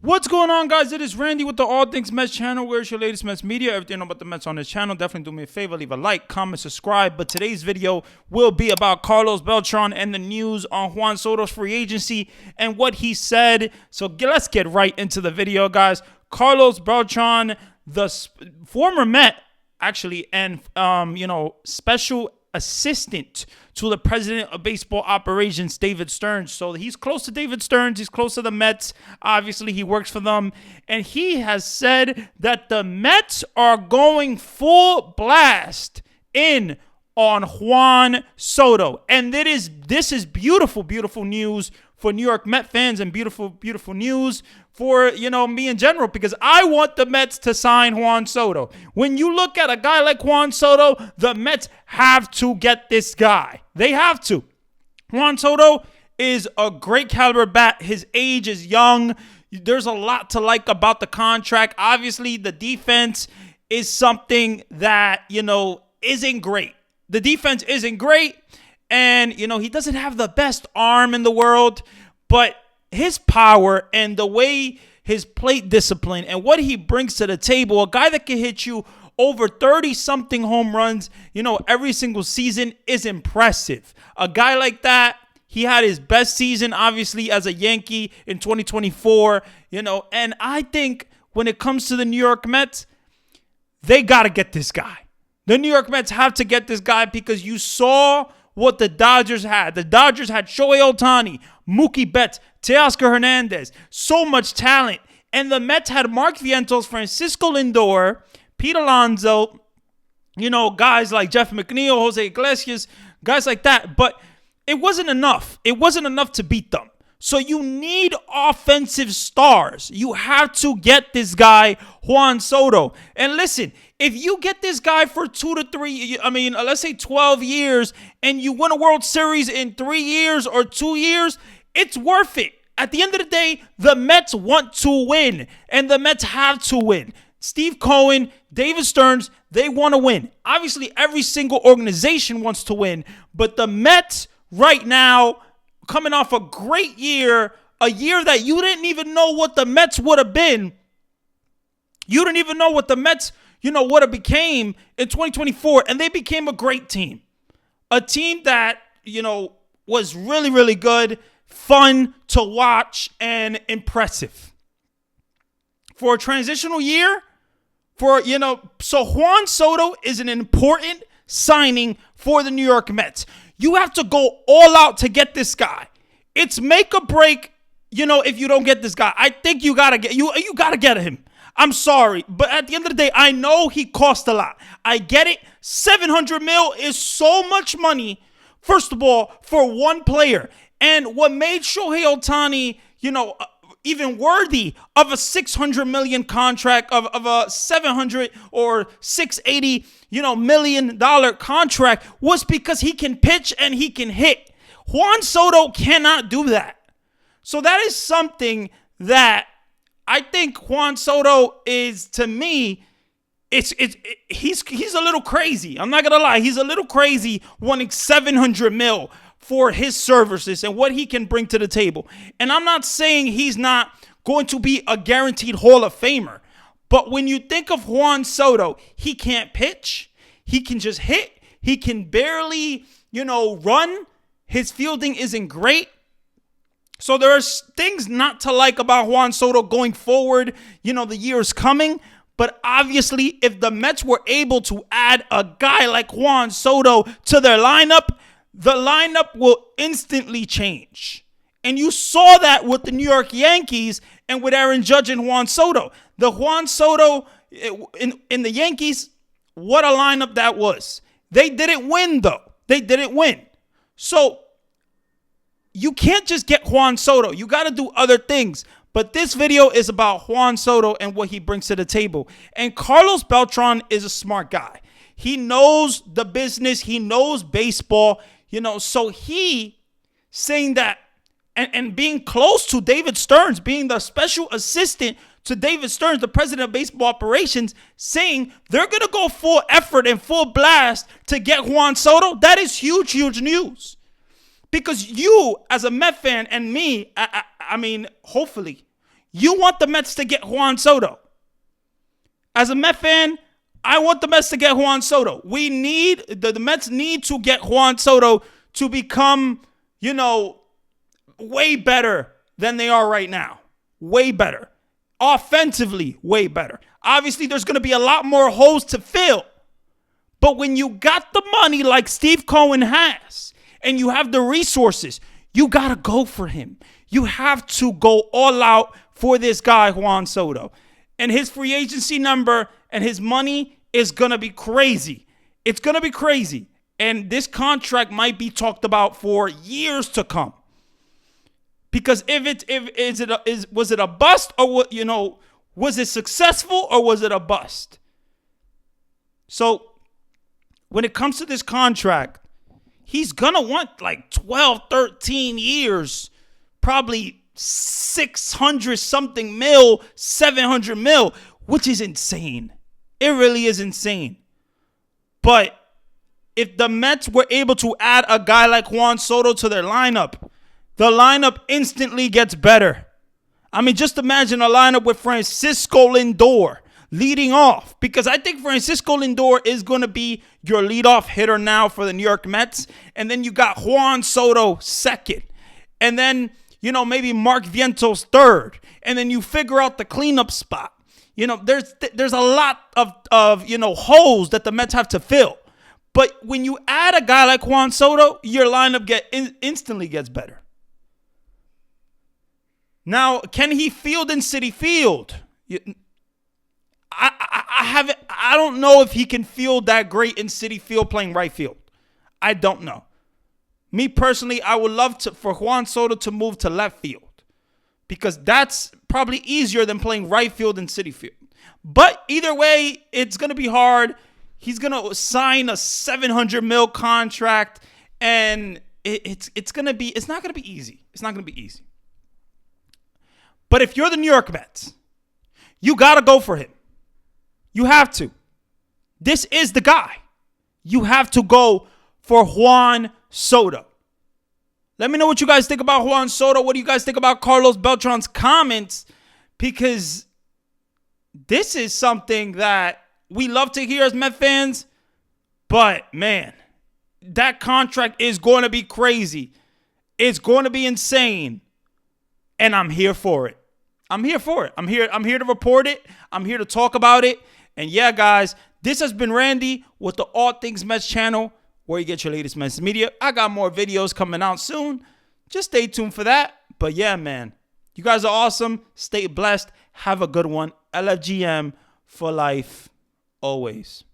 What's going on, guys? It is Randy with the All Things Mets channel. Where's your latest Mets media? Everything about the Mets on this channel. Definitely do me a favor. Leave a like, comment, subscribe. But today's video will be about Carlos Beltran and the news on Juan Soto's free agency and what he said. So let's get right into the video, guys. Carlos Beltran, the former Met, actually, and, special assistant to the president of baseball operations, David Stearns. So he's close to David Stearns. He's close to the Mets. Obviously, he works for them. And he has said that the Mets are going full blast in on Juan Soto. And this is beautiful, beautiful news for New York Met fans and beautiful, beautiful news for, me in general, because I want the Mets to sign Juan Soto. When you look at a guy like Juan Soto, the Mets have to get this guy. They have to. Juan Soto is a great caliber bat. His age is young. There's a lot to like about the contract. Obviously, the defense is something that, isn't great. The defense isn't great. And, he doesn't have the best arm in the world, but his power and the way his plate discipline and what he brings to the table, a guy that can hit you over 30-something home runs, every single season is impressive. A guy like that, he had his best season, obviously, as a Yankee in 2024, and I think when it comes to the New York Mets, they got to get this guy. The New York Mets have to get this guy because you saw what the Dodgers had. The Dodgers had Shohei Ohtani, Mookie Betts, Teoscar Hernandez, so much talent. And the Mets had Mark Vientos, Francisco Lindor, Pete Alonso, guys like Jeff McNeil, Jose Iglesias, guys like that. But it wasn't enough. It wasn't enough to beat them. So you need offensive stars. You have to get this guy, Juan Soto. And listen, if you get this guy for 2 to 3, let's say 12 years, and you win a World Series in 3 years or 2 years, it's worth it. At the end of the day, the Mets want to win, and the Mets have to win. Steve Cohen, David Stearns, they want to win. Obviously, every single organization wants to win, but the Mets right now, coming off a great year, a year that you didn't even know what the Mets would have been. You didn't even know what the Mets, what it became in 2024, and they became a great team. A team that, was really, really good, fun to watch, and impressive. For a transitional year, so Juan Soto is an important signing for the New York Mets. You have to go all out to get this guy. It's make or break, if you don't get this guy. I think you gotta get him. I'm sorry, but at the end of the day, I know he cost a lot. I get it. $700 million is so much money, first of all, for one player. And what made Shohei Ohtani, even worthy of a $600 million contract, of a $700 or $680, $million contract was because he can pitch and he can hit. Juan Soto cannot do that. So that is something that I think Juan Soto is, to me, he's a little crazy. I'm not gonna lie, he's a little crazy wanting $700 million for his services and what he can bring to the table. And I'm not saying he's not going to be a guaranteed Hall of Famer, but when you think of Juan Soto, he can't pitch, he can just hit, he can barely, run. His fielding isn't great. So there are things not to like about Juan Soto going forward. The year is coming. But obviously, if the Mets were able to add a guy like Juan Soto to their lineup, the lineup will instantly change. And you saw that with the New York Yankees and with Aaron Judge and Juan Soto. The Juan Soto in the Yankees, what a lineup that was. They didn't win, though. They didn't win. So you can't just get Juan Soto. You got to do other things. But this video is about Juan Soto and what he brings to the table. And Carlos Beltran is a smart guy. He knows the business. He knows baseball. So he saying that and being close to David Stearns, being the special assistant to David Stearns, the president of baseball operations, saying they're going to go full effort and full blast to get Juan Soto. That is huge, huge news. Because you, as a Met fan, and me, I mean, hopefully, You want the Mets to get Juan Soto. As a Met fan, I want the Mets to get Juan Soto. The Mets need to get Juan Soto to become, way better than they are right now. Way better. Offensively, way better. Obviously, there's going to be a lot more holes to fill. But when you got the money like Steve Cohen has, and you have the resources, you got to go for him. You have to go all out for this guy, Juan Soto. And his free agency number and his money is going to be crazy. It's going to be crazy. And this contract might be talked about for years to come. Because was it a bust, or was it successful, or was it a bust? So when it comes to this contract, he's going to want like 12, 13 years, probably 600 something mil, 700 mil, which is insane. It really is insane. But if the Mets were able to add a guy like Juan Soto to their lineup, the lineup instantly gets better. I mean, just imagine a lineup with Francisco Lindor leading off, because I think Francisco Lindor is going to be your leadoff hitter now for the New York Mets. And then you got Juan Soto second. And then, maybe Mark Vientos third. And then you figure out the cleanup spot. There's a lot of holes that the Mets have to fill. But when you add a guy like Juan Soto, your lineup instantly gets better. Now, can he field in Citi Field? I don't know if he can field that great in Citi Field playing right field. I don't know. Me personally, I would love for Juan Soto to move to left field, because that's probably easier than playing right field in Citi Field. But either way, it's going to be hard. He's going to sign a $700 million contract, and it's not going to be easy. It's not going to be easy. But if you're the New York Mets, you got to go for him. You have to. This is the guy. You have to go for Juan Soto. Let me know what you guys think about Juan Soto. What do you guys think about Carlos Beltran's comments? Because this is something that we love to hear as Met fans. But, man, that contract is going to be crazy. It's going to be insane. And I'm here for it. I'm here for it. I'm here to report it. I'm here to talk about it. And yeah, guys, this has been Randy with the All Things Mets channel, where you get your latest Mets media. I got more videos coming out soon. Just stay tuned for that. But yeah, man, you guys are awesome. Stay blessed. Have a good one. LFGM for life, always.